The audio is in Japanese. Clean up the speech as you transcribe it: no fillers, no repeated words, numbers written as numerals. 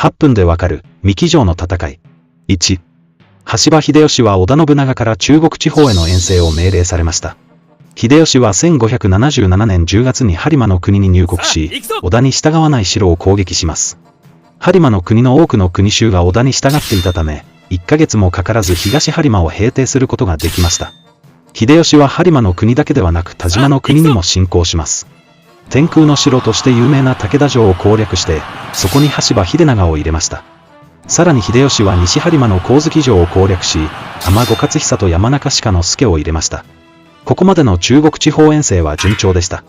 8分でわかる、三木城の戦い。1、羽柴秀吉は織田信長から中国地方への遠征を命令されました。秀吉は1577年10月に播磨の国に入国し、織田に従わない城を攻撃します。播磨の国の多くの国衆が織田に従っていたため、1ヶ月もかからず東播磨を平定することができました。秀吉は播磨の国だけではなく田島の国にも侵攻します。天空の城として有名な武田城を攻略して、そこに羽柴秀長を入れました。さらに秀吉は西播磨の上月城を攻略し、尼子勝久と山中鹿之助を入れました。ここまでの中国地方遠征は順調でした。